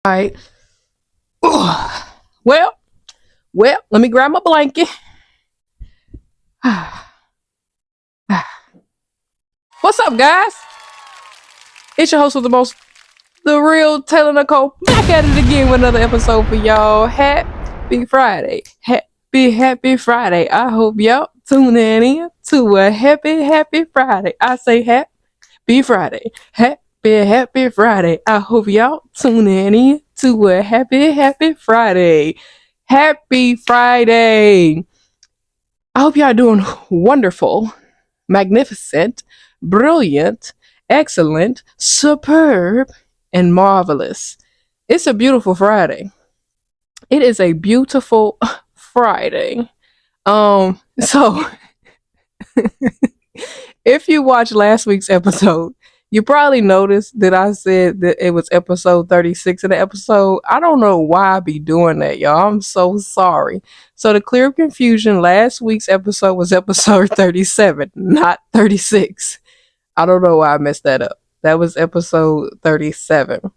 All right. Well, let me grab my blanket. What's up, guys? It's your host with the most, the real Taylor Nicole, back at it again with another episode for y'all. Happy Friday. Happy Friday. I hope y'all tuning in to a happy Friday. I say happy Friday. Happy Friday. I hope y'all tuning in to a happy Friday. Happy Friday. I hope y'all doing wonderful, magnificent, brilliant, excellent, superb, and marvelous. It's a beautiful Friday. It is a beautiful Friday. So if you watched last week's episode, you probably noticed that I said that it was episode 36 of the episode. I don't know why I be doing that, y'all. I'm so sorry. So to clear up confusion, last week's episode was episode 37, not 36. I don't know why I messed that up. That was episode 37.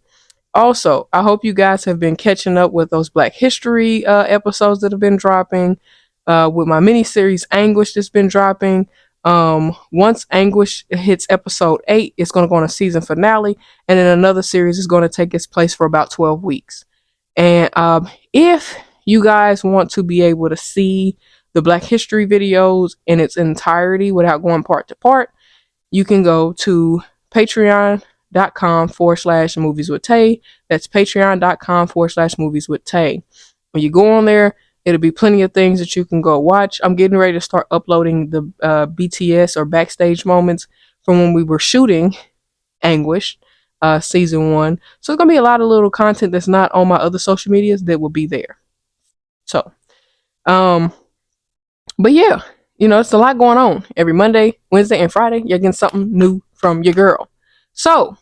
Also, I hope you guys have been catching up with those Black History episodes that have been dropping, with my mini series Anguish that's been dropping. Once Anguish hits episode 8, it's going to go on a season finale, and then another series is going to take its place for about 12 weeks. And if you guys want to be able to see the Black History videos in its entirety without going part to part, you can go to patreon.com/movies with Tay. That's patreon.com/movies with Tay. When you go on there, it'll be plenty of things that you can go watch. I'm getting ready to start uploading the BTS or backstage moments from when we were shooting Anguish season 1. So it's going to be a lot of little content that's not on my other social medias that will be there. So, but yeah, it's a lot going on. Every Monday, Wednesday, and Friday, you're getting something new from your girl. So,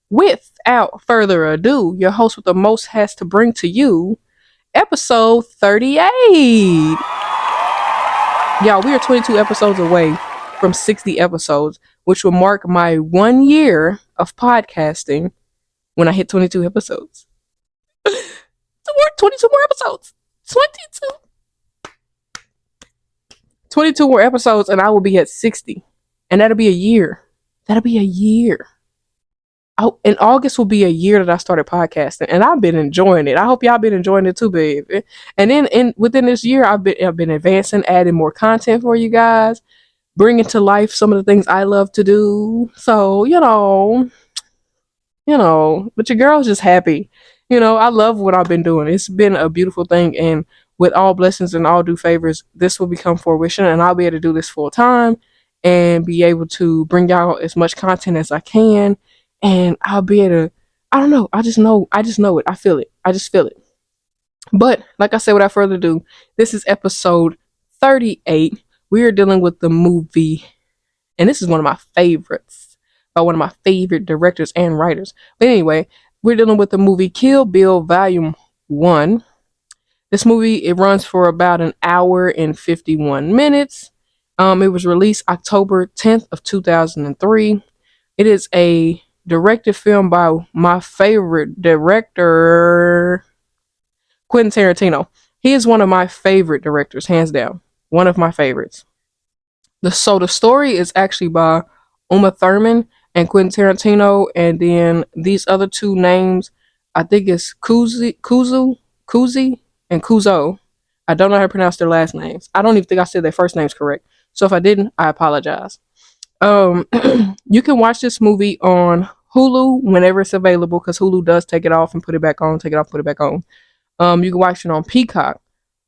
without further ado, your host with the most has to bring to you episode 38. Y'all, we are 22 episodes away from 60 episodes, which will mark my 1 year of podcasting when I hit 22 episodes. 22 more episodes. 22 more episodes, and I will be at 60. And that'll be a year. In August will be a year that I started podcasting, and I've been enjoying it. I hope y'all been enjoying it too, baby. And then within this year, I've been advancing, adding more content for you guys, bringing to life some of the things I love to do. So but your girl's just happy. I love what I've been doing. It's been a beautiful thing, and with all blessings and all due favors, this will become fruition, and I'll be able to do this full time and be able to bring y'all as much content as I can. And I'll be able to, I don't know, I just know it. I feel it. I just feel it. But like I said, without further ado, this is episode 38. We are dealing with the movie, and this is one of my favorites by one of my favorite directors and writers. But anyway, we're dealing with the movie Kill Bill Volume 1. This movie, it runs for about an hour and 51 minutes. It was released October 10th of 2003. It is a directed film by my favorite director, Quentin Tarantino. He is one of my favorite directors, hands down. One of my favorites. The story is actually by Thurman and Quentin Tarantino, and then these other two names, I think it's Kuzi, and Kuzo. I don't know how to pronounce their last names. I don't even think I said their first names correct. So if I didn't, I apologize. You can watch this movie on Hulu whenever it's available, because Hulu does take it off and put it back on, take it off, put it back on. You can watch it on Peacock.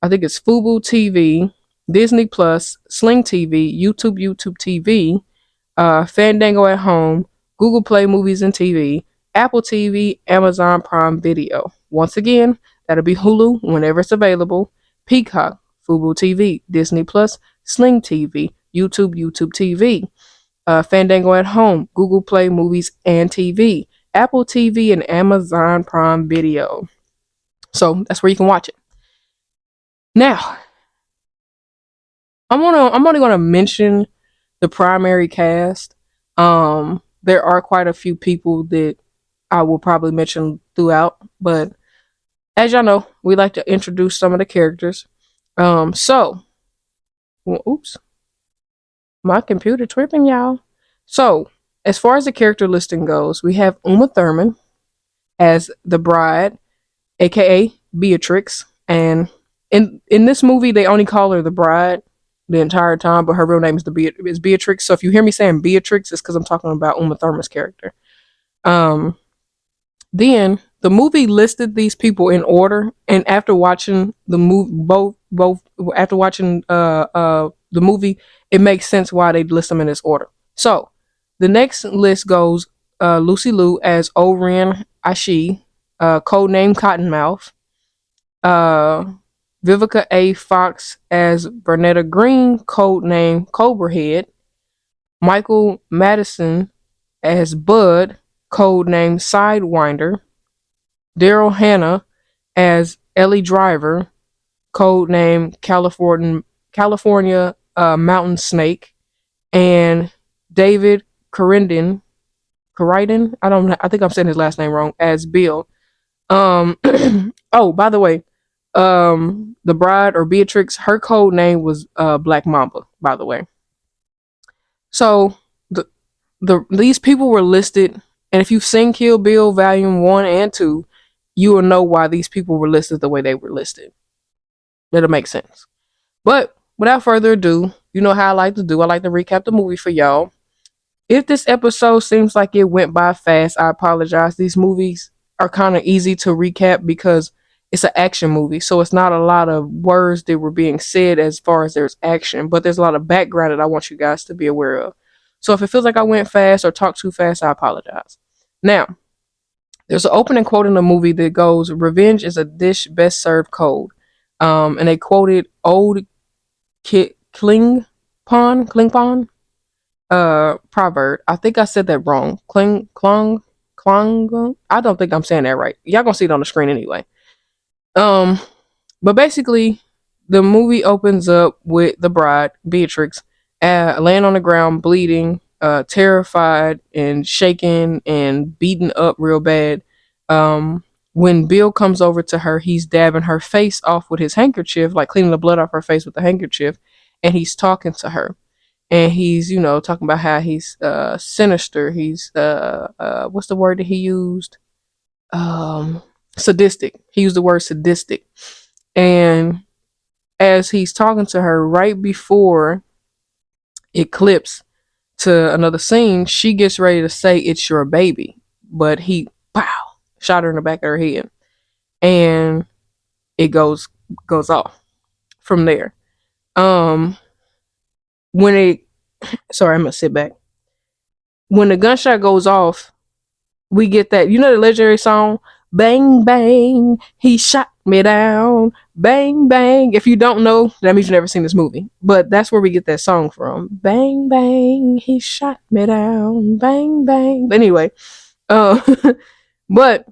I think it's Fubo TV, Disney Plus, Sling TV, YouTube TV, Fandango at Home, Google Play Movies and TV, Apple TV, Amazon Prime Video. Once again, that'll be Hulu whenever it's available, Peacock, Fubo TV, Disney Plus, Sling TV, YouTube TV, Fandango at Home, Google Play Movies and TV, Apple TV, and Amazon Prime Video. So that's where you can watch it. Now, I'm only gonna mention the primary cast. There are quite a few people that I will probably mention throughout, but as y'all know, we like to introduce some of the characters. So, well, oops, my computer tripping, y'all. So, as far as the character listing goes, we have Uma Thurman as the bride, aka Beatrix, and in this movie they only call her the bride the entire time, but her real name is Beatrix. So if you hear me saying Beatrix, it's because I'm talking about Uma Thurman's character. Um, Then the movie listed these people in order, and after watching the movie, both after watching the movie, it makes sense why they list them in this order. So the next list goes Lucy Liu as O-Ren Ishii, codename Cottonmouth. Uh, Vivica A. Fox as Bernetta Green, codename Cobrahead. Michael Madison as Bud, codename Sidewinder. Daryl Hannah as Ellie Driver, codename California Mountain Snake, and David Corridon. I think I'm saying his last name wrong. As Bill. Um. Oh, by the way, the bride or Beatrix, her code name was Black Mamba. By the way, so these people were listed, and if you've seen Kill Bill Volume 1 and 2, you will know why these people were listed the way they were listed. That'll make sense. But without further ado, you know how I like to do. I like to recap the movie for y'all. If this episode seems like it went by fast, I apologize. These movies are kind of easy to recap because it's an action movie, so it's not a lot of words that were being said as far as there's action, but there's a lot of background that I want you guys to be aware of. So if it feels like I went fast or talked too fast, I apologize. Now, there's an opening quote in the movie that goes, "Revenge is a dish best served cold." And they quoted old Klingpon proverb. I think I said that wrong. Klong. I don't think I'm saying that right. Y'all gonna see it on the screen anyway. Um, but basically, the movie opens up with the bride, Beatrix, laying on the ground, bleeding, terrified and shaken and beaten up real bad. When Bill comes over to her, he's dabbing her face off with his handkerchief, like cleaning the blood off her face with the handkerchief, and he's talking to her. And he's, talking about how he's sinister. He's what's the word that he used? Sadistic. He used the word sadistic. And as he's talking to her right before it clips to another scene, she gets ready to say it's your baby, but he pow shot her in the back of her head, and it goes off from there. Um, when it sorry, I'm gonna sit back. When the gunshot goes off, we get that the legendary song "Bang Bang, He Shot Me Down." Bang bang. If you don't know, that means you've never seen this movie. But that's where we get that song from. Bang bang, he shot me down. Bang bang. But anyway, uh, but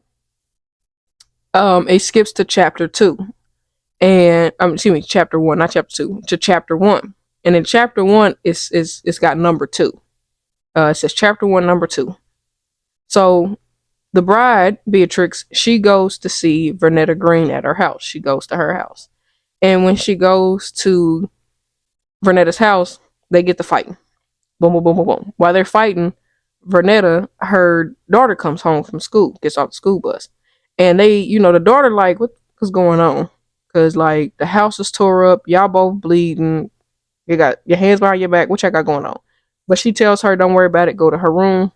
it skips to chapter 2, and excuse me, chapter 1, not chapter 2, to chapter 1. And in chapter 1, it's got number 2. It says chapter 1, number 2. So the bride, Beatrix, she goes to see Vernetta Green at her house. She goes to her house. And when she goes to Vernetta's house, they get to fighting. Boom, boom, boom, boom, boom. While they're fighting, Vernetta, her daughter comes home from school, gets off the school bus. And the daughter like, what's going on? Because, like, the house is tore up. Y'all both bleeding. You got your hands behind your back. What y'all got going on? But she tells her, don't worry about it. Go to her room.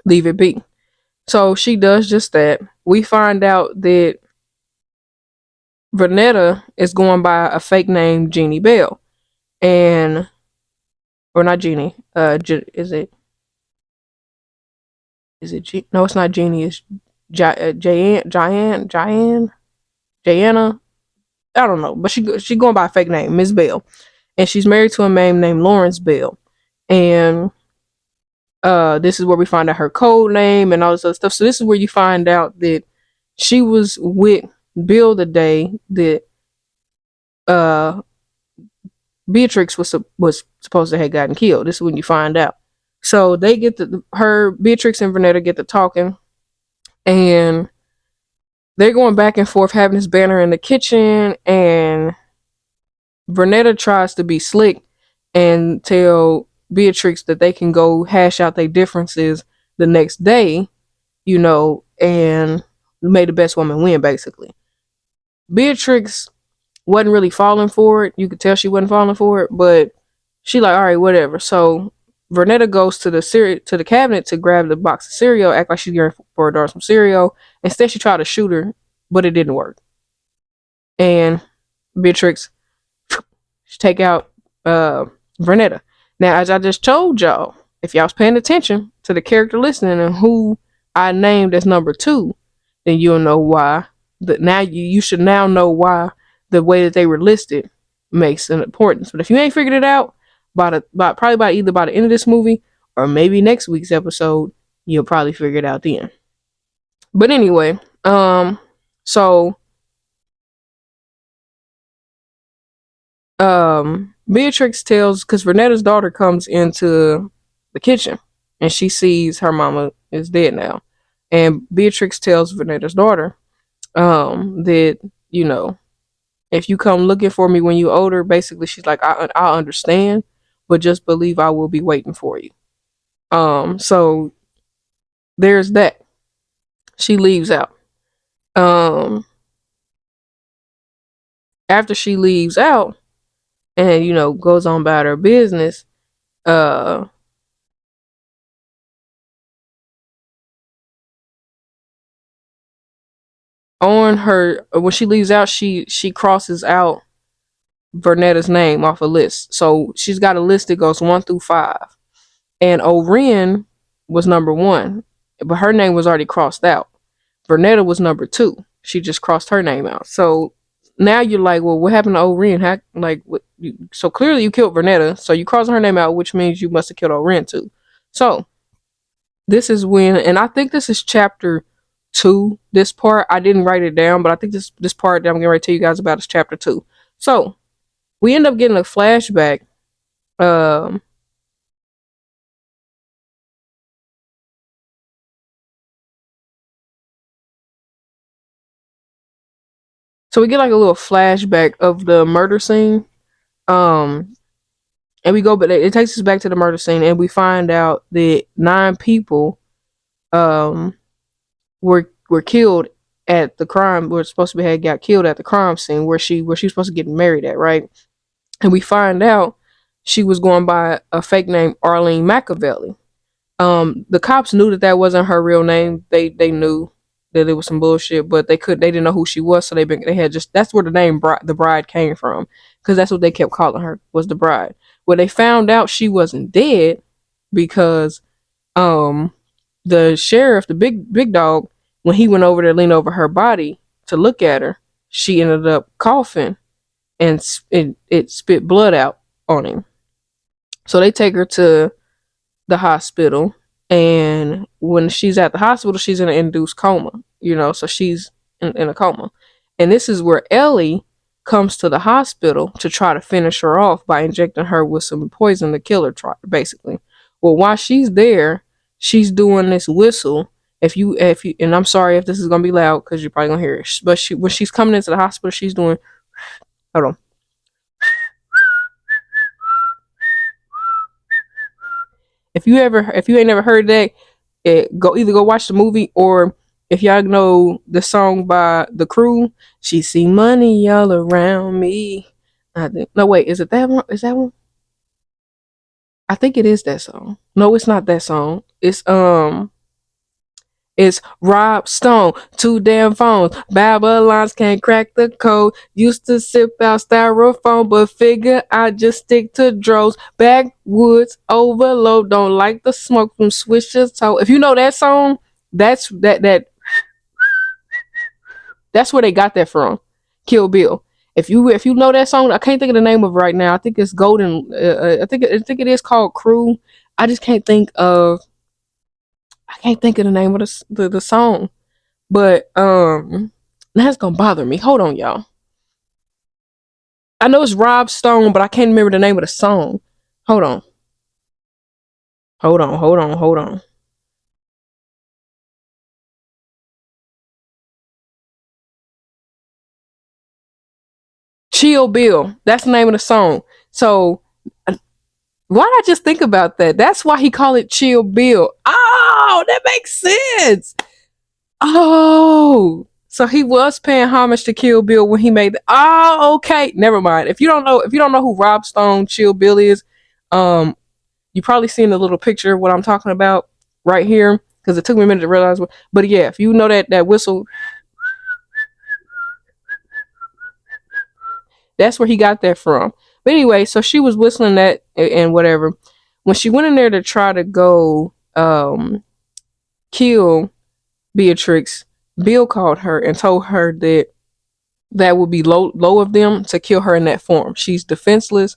Leave it be. So she does just that. We find out that Vernetta is going by a fake name, Jeannie Bell. Or not Jeannie. Is it? No, it's not Jeannie. It's Diana. I don't know, but she going by a fake name, Miss Bell, and she's married to a man named Lawrence Bell, and this is where we find out her code name and all this other stuff. So this is where you find out that she was with Bill the day that Beatrix was supposed to have gotten killed. This is when you find out. So they get Beatrix and Vernetta get to talking, and they're going back and forth having this banner in the kitchen, and Vernetta tries to be slick and tell Beatrix that they can go hash out their differences the next day, and may the best woman win, basically. Beatrix wasn't really falling for it. You could tell she wasn't falling for it, but she like, all right, whatever. So Vernetta goes to the cabinet to grab the box of cereal, act like she's getting for her daughter some cereal. Instead, she tried to shoot her, but it didn't work. And Beatrix take out Vernetta. Now, as I just told y'all, if y'all was paying attention to the character listening and who I named as number 2, then you'll know why. Now you should now know why the way that they were listed makes an importance. But if you ain't figured it out probably by either by the end of this movie or maybe next week's episode, you'll probably figure it out then. But anyway, so Beatrix tells, because Vernetta's daughter comes into the kitchen and she sees her mama is dead now, and Beatrix tells Vernetta's daughter that if you come looking for me when you older, basically she's like, I understand, but just believe I will be waiting for you. So there's that. She leaves out. After she leaves out and goes on about her business, uh on her when she leaves out, she crosses out Vernetta's name off a list. So she's got a list that goes 1 through 5. And O-Ren was number 1, but her name was already crossed out. Vernetta was number 2. She just crossed her name out. So now you're like, well, what happened to O-Ren? So clearly you killed Vernetta. So you crossed her name out, which means you must have killed O-Ren too. So this is when, and I think this is chapter 2. This part I didn't write it down, but I think this part that I'm going to tell you guys about is chapter 2. So we end up getting a flashback. So we get like a little flashback of the murder scene. Um, and we go, but it takes us back to the murder scene, and we find out that 9 people um were killed at the crime. Were supposed to be had got killed at the crime scene where she was supposed to get married at, right? And we find out she was going by a fake name, Arlene Machiavelli. The cops knew that wasn't her real name. They knew that it was some bullshit, but they didn't know who she was, so they had just, that's where the name the bride came from, because that's what they kept calling her, was the bride. Well, they found out she wasn't dead because the sheriff, the big dog, when he went over to lean over her body to look at her, she ended up coughing and it spit blood out on him. So they take her to the hospital, and when she's at the hospital, she's in an induced coma, so she's in a coma. And this is where Ellie comes to the hospital to try to finish her off by injecting her with some poison to kill her, basically. Well, while she's there, she's doing this whistle. If you, and I'm sorry if this is gonna be loud because you're probably gonna hear it, but when she's coming into the hospital, she's doing, hold on. If you ain't never heard that, go watch the movie, or if y'all know the song by The Crew, she see money all around me. I think, no, wait, is it that one? Is that one? I think it is that song. No, it's not that song. It's Rob Stone, 2 damn phones. Babylons can't crack the code. Used to sip out styrofoam, but figure I just stick to dros. Backwoods overload, don't like the smoke from swishers. So if you know that song, that's that's where they got that from. Kill Bill. If you know that song, I can't think of the name of it right now. I think it's Golden. I think it is called Crew. I just can't think of. I can't think of the name of the song. But that's gonna bother me. Hold on, y'all. I know it's Rob Stone, but I can't remember the name of the song. Hold on. Hold on. Chill Bill. That's the name of the song. So why did I just think about that? That's why he called it Chill Bill. Oh, that makes sense. Oh, so he was paying homage to Kill Bill when he made the. Oh, okay. Never mind. If you don't know who Rob Stone Chill Bill is, um, you probably seen the little picture of what I'm talking about right here because it took me a minute to realize what. But yeah, if you know that whistle, that's where he got that from. But anyway, so she was whistling that and whatever. When she went in there to try to go kill Beatrix, Bill called her and told her that that would be low of them to kill her in that form. She's defenseless,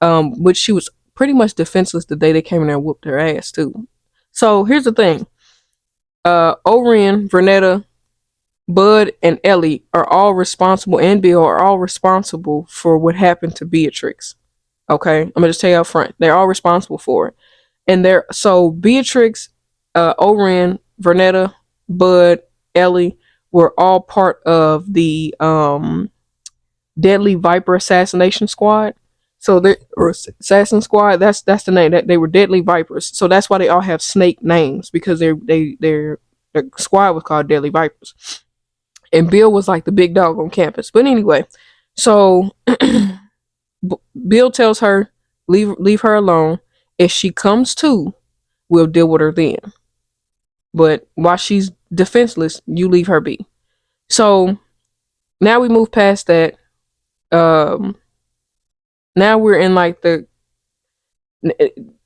which she was pretty much defenseless the day they came in there and whooped her ass too. So here's the thing: O-Ren, Vernetta, Bud, and Ellie are all responsible, and Bill are all responsible for what happened to Beatrix. Okay, I'm gonna just tell you up front, they're all responsible for it, and they're so Beatrix, O-Ren, Vernetta, Bud, Ellie were all part of the Deadly Viper Assassination Squad. So they or Assassin Squad. That's the name. That they were Deadly Vipers. So that's why they all have snake names because their squad was called Deadly Vipers. And Bill was like the big dog on campus. But anyway, so Bill tells her leave her alone. If she comes to, we'll deal with her then. But while she's defenseless, you leave her be. So now we move past that. Um, now we're in like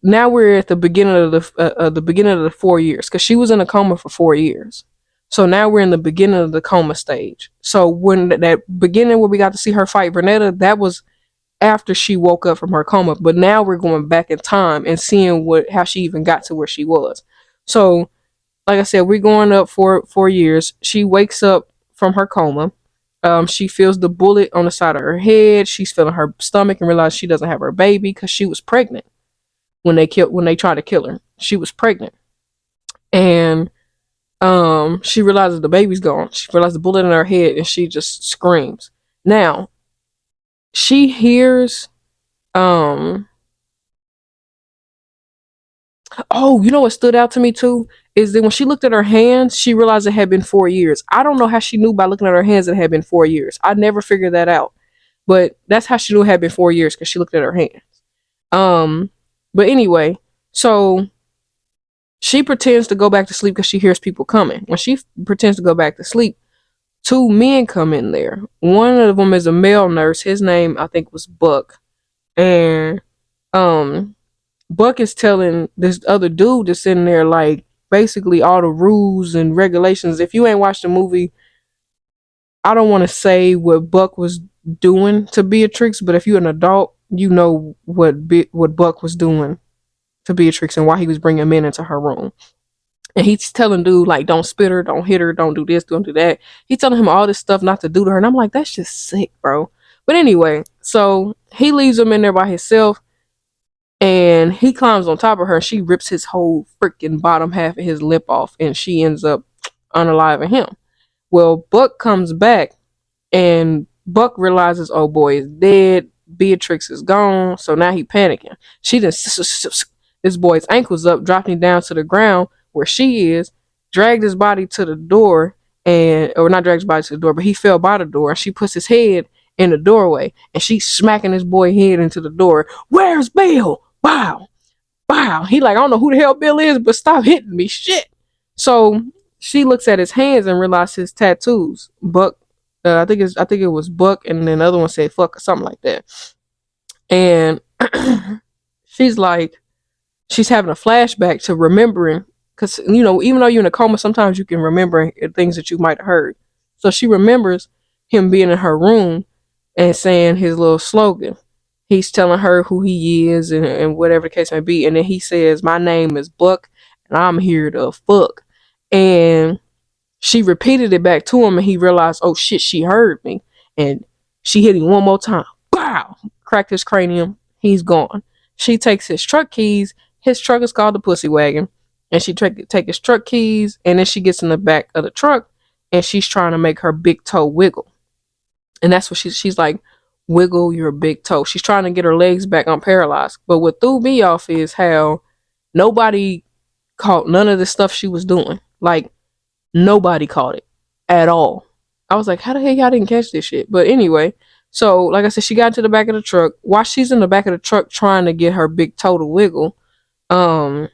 now we're at the beginning of the beginning of the 4 years because she was in a coma for 4 years. So now we're in the beginning of the coma stage. So when that beginning where we got to see her fight Vernetta, that was after she woke up from her coma. But now we're going back in time and seeing how she even got to where she was. So like I said, we're going up for 4 years. She wakes up from her coma. She feels the bullet on the side of her head. She's feeling her stomach and realizes she doesn't have her baby because she was pregnant when they tried to kill her. She was pregnant, and she realizes the baby's gone. She realizes the bullet in her head, and she just screams. Now, she hears Oh, you know what stood out to me too is that when she looked at her hands, she realized it had been 4 years. I don't know how she knew by looking at her hands that it had been 4 years. I never figured that out, but that's how she knew it had been 4 years because she looked at her hands. Um, but anyway, so she pretends to go back to sleep because she hears people coming. When she pretends to go back to sleep, two men come in there. One of them is a male nurse. His name I think was Buck, and um Buck is telling this other dude that's in there like basically all the rules and regulations. If you ain't watched the movie, I don't want to say what Buck was doing to Beatrix, but if you're an adult, you know what Buck was doing to Beatrix and why he was bringing men into her room. And he's telling dude like, don't spit her, don't hit her, don't do this, don't do that. He's telling him all this stuff not to do to her, and I'm like, that's just sick, bro. But anyway, so he leaves him in there by himself. And he climbs on top of her and she rips his whole freaking bottom half of his lip off and she ends up unaliving him. Well, Buck comes back and Buck realizes, oh boy is dead. Beatrix is gone. So now he panicking. She just this boy's ankles up, dropped him down to the ground where she is, dragged his body to the door or not dragged his body to the door, but he fell by the door and she puts his head in the doorway and she's smacking his boy head into the door. Where's Bill? Wow. Wow. He like, I don't know who the hell Bill is, but stop hitting me. Shit. So she looks at his hands and realizes his tattoos. Buck, I think it was Buck, and then the other one said fuck or something like that. And she's like, she's having a flashback to remembering, because you know, even though you're in a coma, sometimes you can remember things that you might have heard. So she remembers him being in her room and saying his little slogan. He's telling her who he is and whatever the case may be. And then he says, my name is Buck and I'm here to fuck. And she repeated it back to him and he realized, oh shit, she heard me. And she hit him one more time. Wow! Cracked his cranium. He's gone. She takes his truck keys. His truck is called the Pussy Wagon. And she take his truck keys and then she gets in the back of the truck and she's trying to make her big toe wiggle. And that's what she's like, wiggle your big toe. She's trying to get her legs back unparalyzed. But what threw me off is how nobody caught none of the stuff she was doing. Like, nobody caught it at all. I was like, how the hell y'all didn't catch this shit? But anyway, so like I said, she got to the back of the truck. While she's in the back of the truck trying to get her big toe to wiggle, um,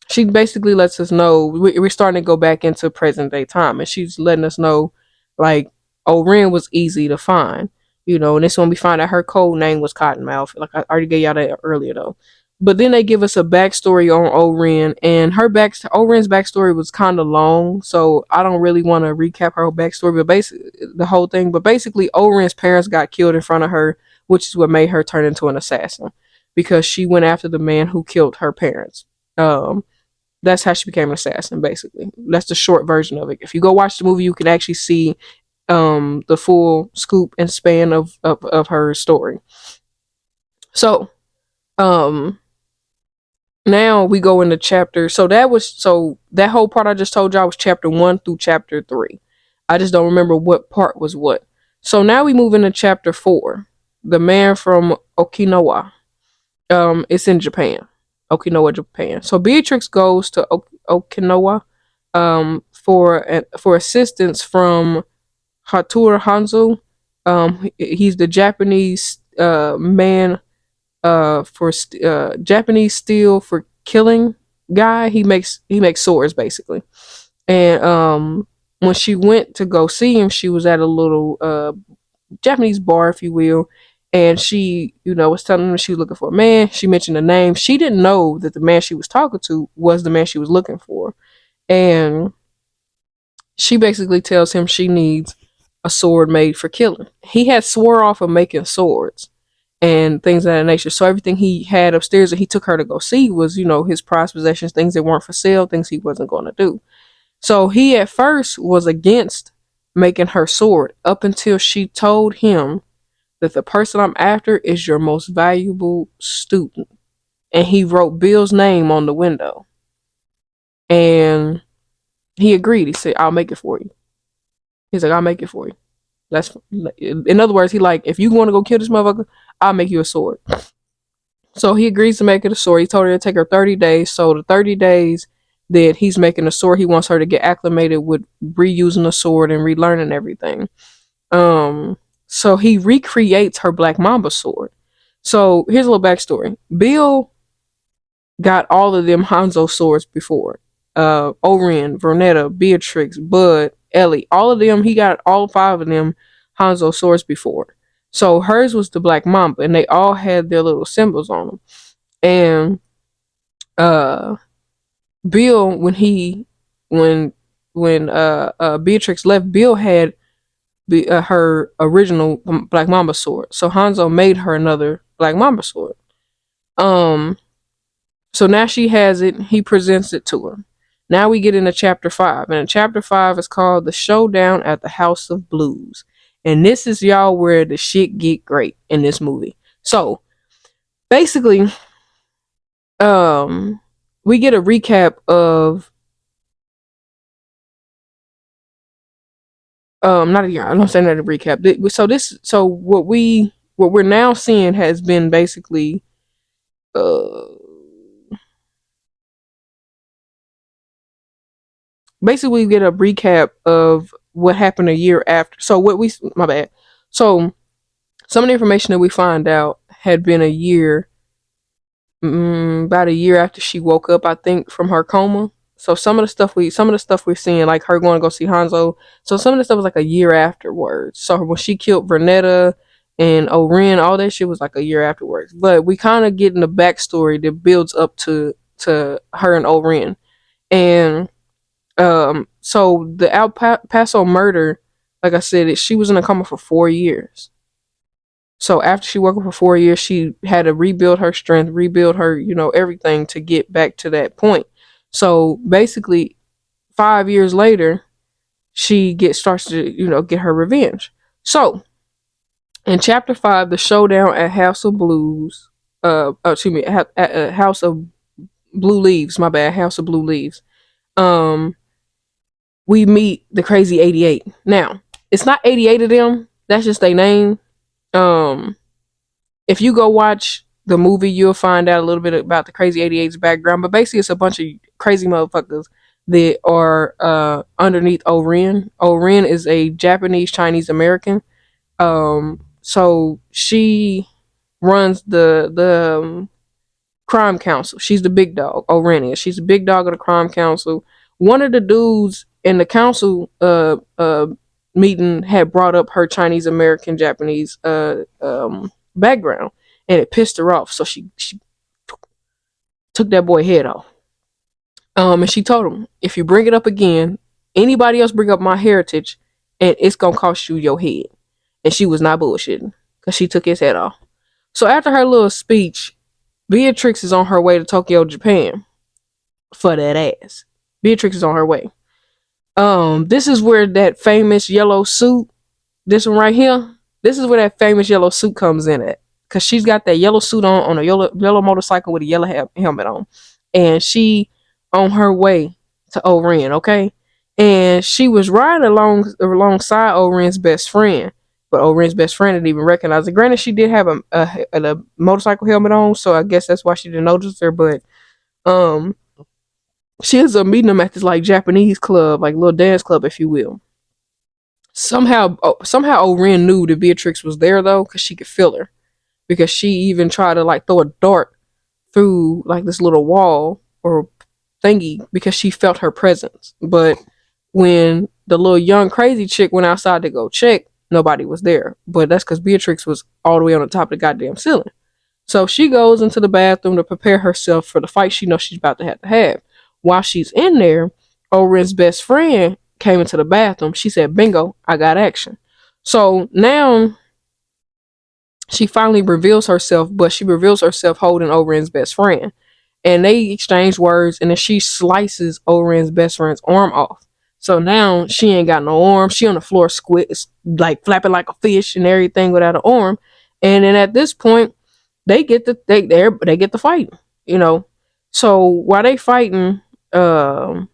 she basically lets us know we're starting to go back into present day time, and she's letting us know, like, O-Ren was easy to find, and this when we find out her code name was Cottonmouth. Like, I already gave y'all that earlier though. But then they give us a backstory on O-Ren, and O-Ren's backstory was kind of long, so I don't really want to recap her whole backstory, but basically the whole thing. But basically, O-Ren's parents got killed in front of her, which is what made her turn into an assassin, because she went after the man who killed her parents. That's how she became an assassin, basically. That's the short version of it. If you go watch the movie, you can actually see the full scoop and span of her story. So um now we go into chapter. So that whole part I just told y'all was chapter 1 through chapter 3. I just don't remember what part was what. So now we move into chapter 4. The man from Okinawa. It's in Japan. Okinawa, Japan. So Beatrix goes to Okinawa for assistance from Hattori Hanzo. He's the Japanese man for Japanese steel for killing guy. He makes swords basically. And when she went to go see him, she was at a little Japanese bar, if you will, and she, was telling him she was looking for a man. She mentioned a name. She didn't know that the man she was talking to was the man she was looking for, and she basically tells him she needs a sword made for killing. He had swore off of making swords and things of that nature. So everything he had upstairs that he took her to go see was, his prized possessions, things that weren't for sale, things he wasn't going to do. So he at first was against making her sword up until she told him that the person I'm after is your most valuable student. And he wrote Bill's name on the window. And he agreed. He said, I'll make it for you. He's like, I'll make it for you. That's, in other words, he like, if you want to go kill this motherfucker, I'll make you a sword. So he agrees to make it a sword. He told her to take her 30 days. So the 30 days that he's making a sword, he wants her to get acclimated with reusing the sword and relearning everything. So he recreates her Black Mamba sword. So here's a little backstory. Bill got all of them Hanzo swords before. O-Ren, Vernetta, Beatrix, Bud, Ellie, all of them, he got all 5 of them Hanzo swords before. So hers was the Black Mamba, and they all had their little symbols on them. And Bill, when Beatrix left, Bill had her original Black Mamba sword. So Hanzo made her another Black Mamba sword. So now she has it. He presents it to her. Now we get into chapter 5, and chapter 5 is called The Showdown at the House of Blues. And this is, y'all, where the shit get great in this movie. So basically, we get a recap of not a year. I don't say that a recap. So what we're now seeing has been basically basically we get a recap of what happened a year after. So my bad. So some of the information that we find out had been about a year after she woke up, I think, from her coma. So some of the stuff we're seeing, like her going to go see Hanzo. So some of the stuff was like a year afterwards. So when she killed Vernetta and O-Ren, all that shit was like a year afterwards. But we kind of get in the backstory that builds up to her and O-Ren. And so the El Paso murder, like I said, she was in a coma for 4 years. So after she woke up for 4 years, she had to rebuild her strength, rebuild her, everything to get back to that point. So basically, 5 years later, she starts to, get her revenge. So in chapter 5, the showdown at House of Blues, at House of Blue Leaves, my bad, House of Blue Leaves. We meet the Crazy 88. Now, it's not 88 of them. That's just their name. Um, if you go watch the movie, you'll find out a little bit about the Crazy 88's background. But basically, it's a bunch of crazy motherfuckers that are underneath O-Ren. O-Ren is a Japanese Chinese American. So she runs the crime council. She's the big dog. O-Ren is. She's the big dog of the crime council. One of the dudes in the council meeting had brought up her Chinese American Japanese background, and it pissed her off. So she took that boy head off. And she told him, if you bring it up again, anybody else bring up my heritage, and it's gonna cost you your head. And she was not bullshitting, because she took his head off. So after her little speech, Beatrix is on her way to Tokyo, Japan, for that ass. Beatrix is on her way. This is where that famous yellow suit, this one right here, this is where that famous yellow suit comes in at. Cause she's got that yellow suit on a yellow motorcycle with a yellow helmet on. And she on her way to O-Ren, okay? And she was riding alongside O-Ren's best friend. But O-Ren's best friend didn't even recognize her. Granted, she did have a motorcycle helmet on, so I guess that's why she didn't notice her. But um, she ends up meeting them at this like Japanese club, like little dance club, if you will. Somehow O-Ren knew that Beatrix was there though, because she could feel her. Because she even tried to like throw a dart through like this little wall or thingy because she felt her presence. But when the little young crazy chick went outside to go check, nobody was there. But that's because Beatrix was all the way on the top of the goddamn ceiling. So she goes into the bathroom to prepare herself for the fight she knows she's about to have. While she's in there, O-Ren's best friend came into the bathroom. She said, bingo, I got action. So now she finally reveals herself, but she reveals herself holding O-Ren's best friend. And they exchange words, and then she slices O-Ren's best friend's arm off. So now she ain't got no arm. She on the floor like flapping like a fish and everything without an arm. And then at this point, they get the fight, you know. So while they fighting, um,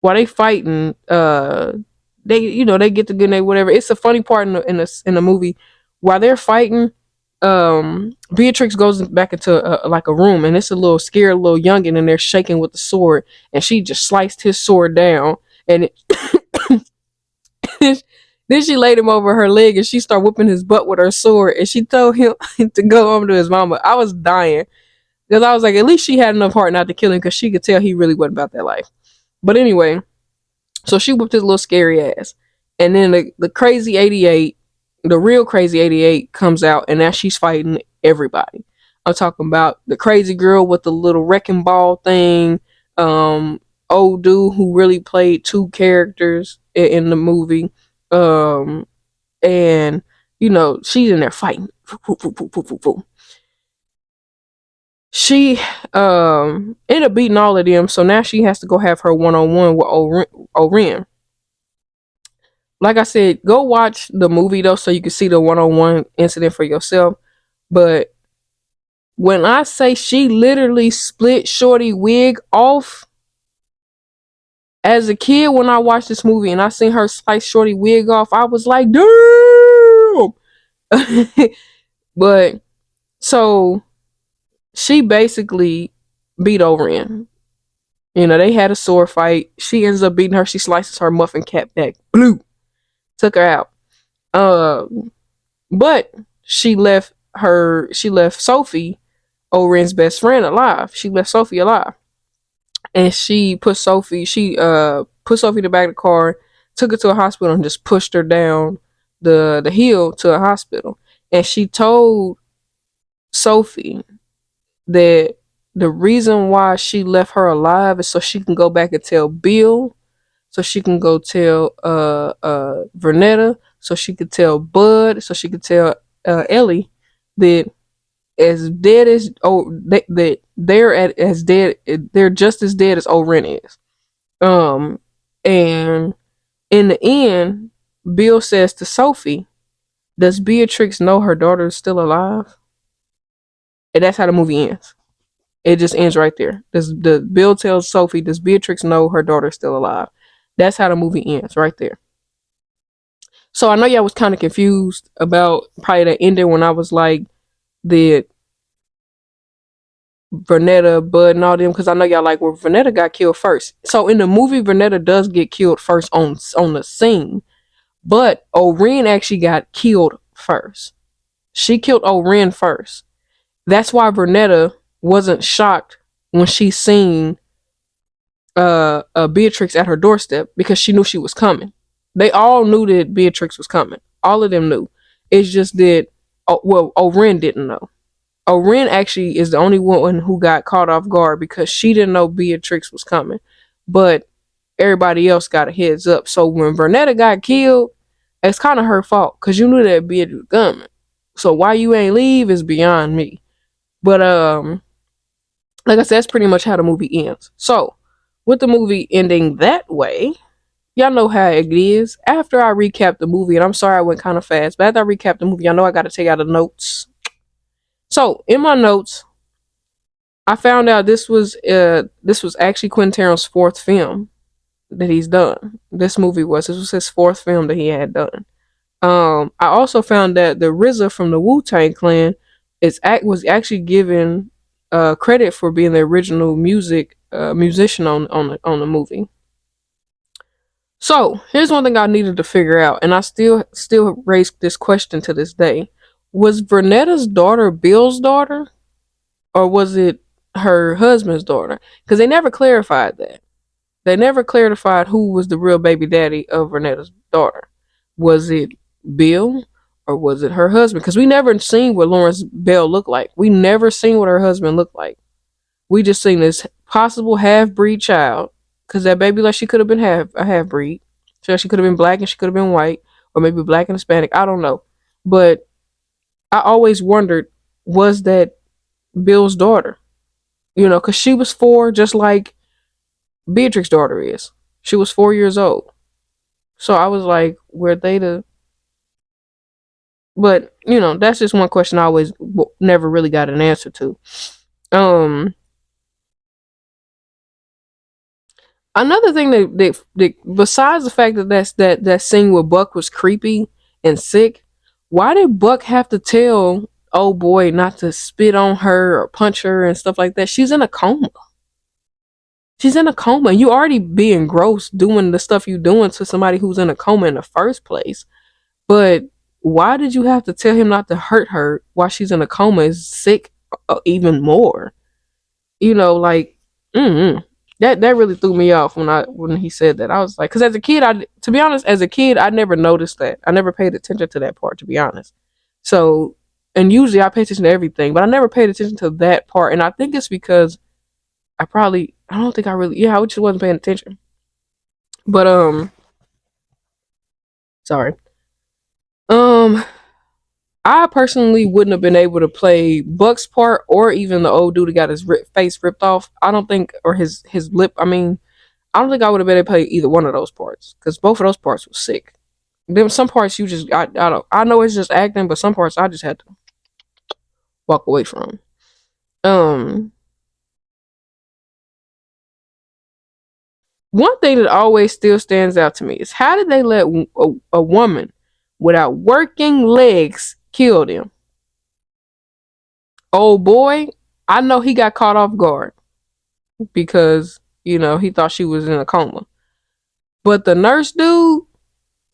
while they fighting, they get the good name, whatever. It's a funny part in the movie while they're fighting. Beatrix goes back into like a room, and it's a little scared little youngin in there shaking with the sword, and she just sliced his sword down, and then she laid him over her leg, and she started whipping his butt with her sword, and she told him to go home to his mama. I was dying because I was like, at least she had enough heart not to kill him, because she could tell he really wasn't about that life. But anyway, so she whipped his little scary ass. And then the crazy 88, the real crazy 88 comes out, and now she's fighting everybody. I'm talking about the crazy girl with the little wrecking ball thing. Old dude who really played two characters in the movie. And, she's in there fighting. She ended up beating all of them, so now she has to go have her one-on-one with O-Ren. Like I said, go watch the movie though, so you can see the one-on-one incident for yourself. But when I say she literally split Shorty wig off, as a kid when I watched this movie and I seen her slice Shorty wig off, I was like, damn. But so she basically beat O-Ren. They had a sword fight. She ends up beating her. She slices her muffin cap back. Blue. Took her out. But she left Sophie, O-Ren's best friend, alive. She left Sophie alive. And she put Sophie in the back of the car, took her to a hospital, and just pushed her down the hill to a hospital. And she told Sophie that the reason why she left her alive is so she can go back and tell Bill, so she can go tell Vernetta, so she could tell Bud, so she could tell Ellie that as dead as that they're just as dead as O-Ren is. And in the end, Bill says to Sophie, "Does Beatrix know her daughter is still alive?" And that's how the movie ends. It just ends right there. Bill tells Sophie, "Does Beatrix know her daughter is still alive?" That's how the movie ends right there. So I know y'all was kind of confused about probably the ending when I was like, did Vernetta, Bud, and all them, because I know y'all like, well, Vernetta got killed first. So in the movie, Vernetta does get killed first on the scene, but O-Ren actually got killed first. She killed O-Ren first. That's why Vernetta wasn't shocked when she seen Beatrix at her doorstep, because she knew she was coming. They all knew that Beatrix was coming. All of them knew. It's just that, O-Ren didn't know. O-Ren actually is the only one who got caught off guard because she didn't know Beatrix was coming. But everybody else got a heads up. So when Vernetta got killed, it's kind of her fault because you knew that Beatrix was coming. So why you ain't leave is beyond me. But like I said, that's pretty much how the movie ends. So with the movie ending that way, y'all know how it is. After I recap the movie, and I'm sorry I went kind of fast, but after I recap the movie, y'all know I got to take out the notes. So in my notes, I found out this was actually Quentin Tarantino's fourth film that he's done. This was his fourth film that he had done. I also found that the RZA from the Wu-Tang Clan was actually given credit for being the original musician on the movie. So here's one thing I needed to figure out, and I still raise this question to this day: was Vernetta's daughter Bill's daughter, or was it her husband's daughter? Because they never clarified that. They never clarified who was the real baby daddy of Renetta's daughter. Was it Bill or was it her husband? Because we never seen what Lawrence Bell looked like. We never seen what her husband looked like. We just seen this possible half breed child. Because that baby, like, she could have been a half breed. So she could have been black and she could have been white, or maybe black and Hispanic. I don't know. But I always wondered, was that Bill's daughter? Because she was 4, just like Beatrix's daughter is. She was 4 years old. So I was like, were they the. But, that's just one question I always never really got an answer to. Another thing that besides the fact that scene where Buck was creepy and sick, why did Buck have to tell old boy not to spit on her or punch her and stuff like that? She's in a coma. She's in a coma. You already being gross doing the stuff you doing to somebody who's in a coma in the first place. But why did you have to tell him not to hurt her while she's in a coma? Is sick even more. Like, that really threw me off when he said that. I was like, because as a kid, to be honest, as a kid, I never noticed that. I never paid attention to that part, to be honest. So, and usually I pay attention to everything, but I never paid attention to that part, and I think it's because I don't think I really, yeah, I just wasn't paying attention. But sorry. Um, I personally wouldn't have been able to play Buck's part or even the old dude who got his face ripped off. I don't think, or his lip. I mean, I don't think I would have been able to play either one of those parts because both of those parts were sick. Then some parts you just I don't, I know it's just acting, but some parts I just had to walk away from. Um, One thing that always still stands out to me is how did they let a woman without working legs kill them? Oh boy, I know he got caught off guard because he thought she was in a coma. But the nurse dude,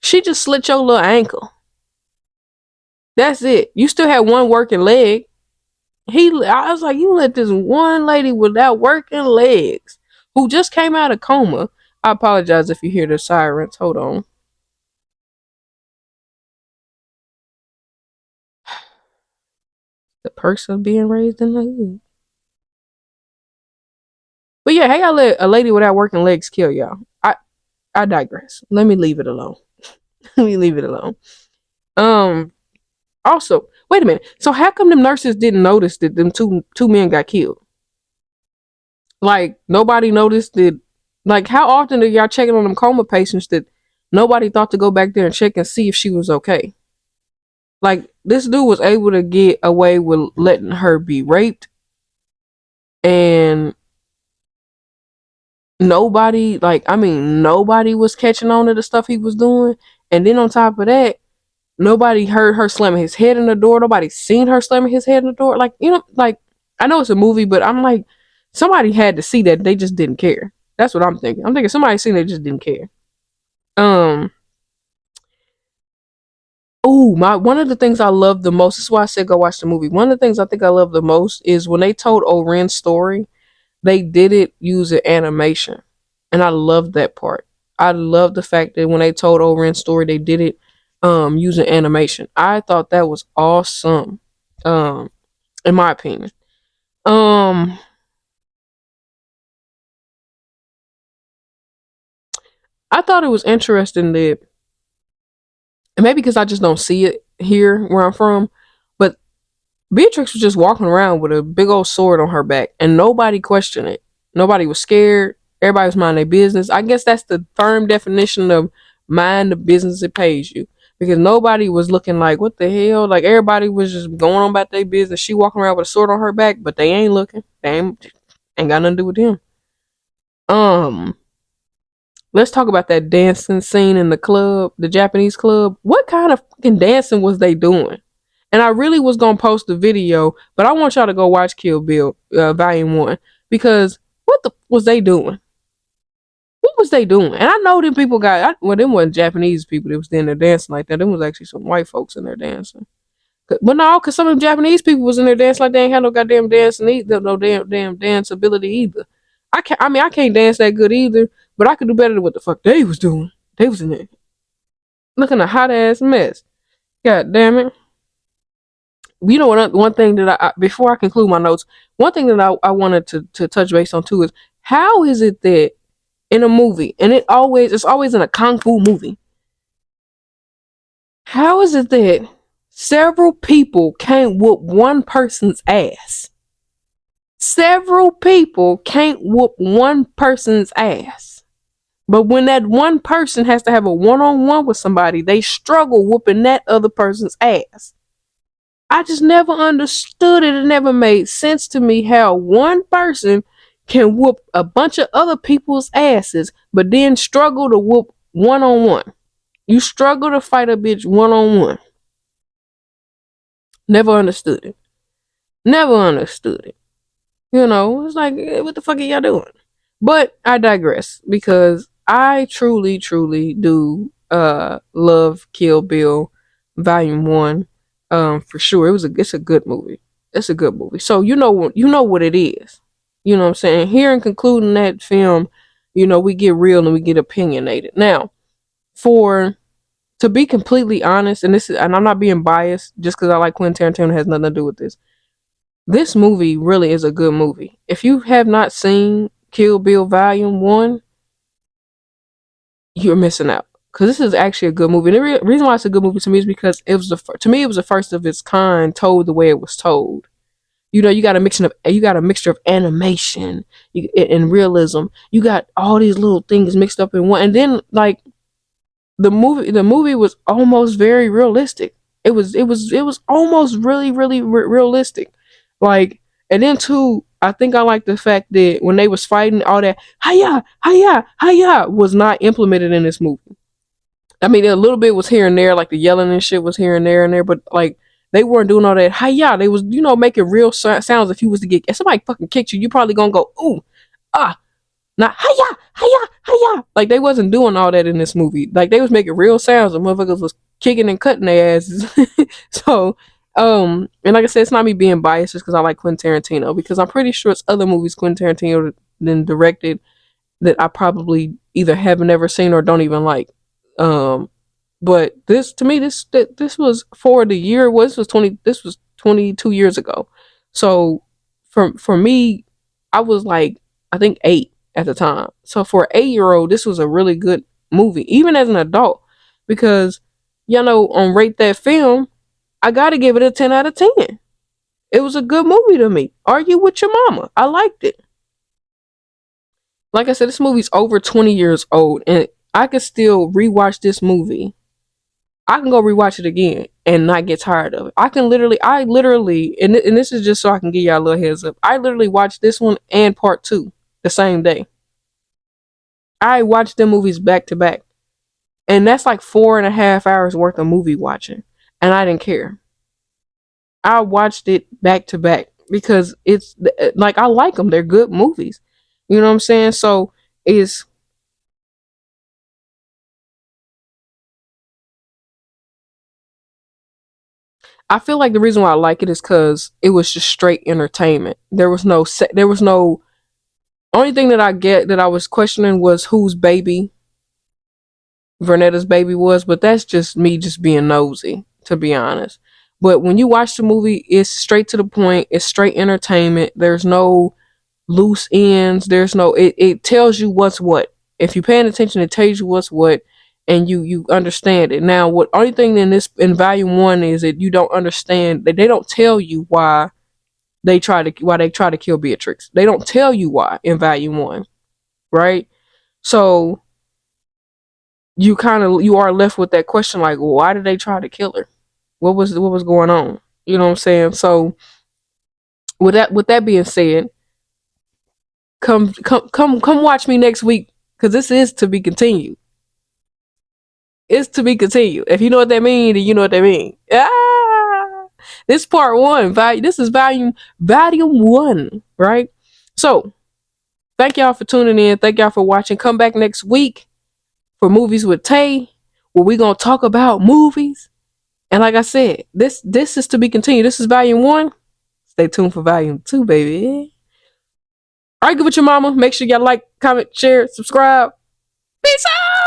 she just slit your little ankle. That's it. You still had one working leg. I was like, you let this one lady without working legs, who just came out of coma. I apologize if you hear the sirens. Hold on. The perks of being raised in the hood. But yeah, hey, I let a lady without working legs kill y'all. I digress. Let me leave it alone. Let me leave it alone. Um. Also, wait a minute. So how come them nurses didn't notice that them two men got killed? Like nobody noticed that. Like how often are y'all checking on them coma patients that nobody thought to go back there and check and see if she was okay? Like this dude was able to get away with letting her be raped, and nobody, like, I mean, nobody was catching on to the stuff he was doing, And then on top of that, nobody heard her slamming his head in the door. Nobody seen her slamming his head in the door. Like, like, I know it's a movie, but I'm like, somebody had to see that. They just didn't care. That's what I'm thinking. I'm thinking somebody seen they just didn't care. Um, Oh, my one of the things I love the most, this is why I said go watch the movie. One of the things I think I love the most is when they told O-Ren's story, they did it using animation. And I love that part. I love the fact that when they told O-Ren's story, they did it using animation. I thought that was awesome. Um, in my opinion. Um I thought it was interesting that, and maybe because I just don't see it here where I'm from, but Beatrix was just walking around with a big old sword on her back, and nobody questioned it. Nobody was scared. Everybody was minding their business. I guess that's the firm definition of mind the business that pays you. Because nobody was looking like, what the hell? Like, everybody was just going on about their business. She walking around with a sword on her back, but they ain't looking. They ain't got nothing to do with them. Um, let's talk about that dancing scene in the club, the Japanese club. What kind of fucking dancing was they doing? And I really was gonna post the video, but I want y'all to go watch Kill Bill Volume 1 because what the was they doing? What was they doing? And I know them people well, them wasn't Japanese people that was in there dancing like that. Them was actually some white folks in there dancing. But no, because some of them Japanese people was in there dancing like they ain't had no goddamn dancing either, no damn dance ability either. I can't dance that good either, but I could do better than what the fuck they was doing. They was in there looking a hot ass mess. God damn it. You know what? One thing that before I conclude my notes, one thing that I wanted to touch base on too is how is it that in a movie, and it's always in a kung fu movie, how is it that several people can't whoop one person's ass? Several people can't whoop one person's ass. But when that one person has to have a one-on-one with somebody, they struggle whooping that other person's ass. I just never understood it. It never made sense to me how one person can whoop a bunch of other people's asses, but then struggle to whoop one on one. You struggle to fight a bitch one on one. Never understood it. Never understood it. It's like, what the fuck are y'all doing? But I digress because I truly, truly do love Kill Bill Volume 1. For sure. It's a good movie. It's a good movie. So you know what it is. You know what I'm saying? Here in concluding that film, we get real and we get opinionated. Now, to be completely honest, and I'm not being biased just because I like Quentin Tarantino, has nothing to do with this. This movie really is a good movie. If you have not seen Kill Bill Volume 1, you're missing out. Because this is actually a good movie. And the reason why it's a good movie to me is because it was the first of its kind told the way it was told. You got a mixture of animation and realism. You got all these little things mixed up in one, and then like the movie was almost very realistic. It was almost really really realistic. Like, and then too, I think I like the fact that when they was fighting, all that hiya hiya hiya was not implemented in this movie. I mean, a little bit was here and there, like the yelling and shit was here and there, but like they weren't doing all that hiya. They was making real sounds. If somebody fucking kicked you, you probably gonna go ooh ah. Not hiya, hiya, hiya. Like they wasn't doing all that in this movie. Like they was making real sounds and motherfuckers was kicking and cutting their asses. So, and like I said, it's not me being biased just because I like Quentin Tarantino, because I'm pretty sure it's other movies Quentin Tarantino then directed that I probably either haven't ever seen or don't even like. Um, but this to me, this was for the year. This was 22 years ago. So for me, I was like, I think 8 at the time. So for an 8-year-old, this was a really good movie, even as an adult, because on Rate That Film, I gotta give it a 10 out of 10. It was a good movie to me. Argue with your mama. I liked it. Like I said, this movie's over 20 years old, and I could still rewatch this movie. I can go rewatch it again and not get tired of it. I literally, and this is just so I can give y'all a little heads up. I literally watched this one and part 2 the same day. I watched them movies back to back. And that's like 4.5 hours worth of movie watching. And I didn't care. I watched it back to back because it's like I like them. They're good movies. You know what I'm saying? So it's I feel like the reason why I like it is because it was just straight entertainment. There was no only thing that I get that I was questioning was whose baby Vernetta's baby was, but that's just me just being nosy, to be honest. But when you watch the movie, it's straight to the point. It's straight entertainment. There's no loose ends. There's no. It tells you what's what. If you're paying attention, it tells you what's what, and you understand it. Now, what only thing in volume one is that you don't understand that they don't tell you why they try to kill Beatrix. They don't tell you why in volume one, right? So you are left with that question like, well, why did they try to kill her? What was going on? You know what I'm saying? So with that being said, come watch me next week because this is to be continued. It's to be continued. If you know what that means, then you know what that means. Ah, this part one. This is volume one, right? So thank y'all for tuning in. Thank y'all for watching. Come back next week for Movies with Tay, where we gonna talk about movies. And like I said, this is to be continued. This is volume one. Stay tuned for volume two, baby. Argue with your mama. Make sure y'all like, comment, share, subscribe. Peace out.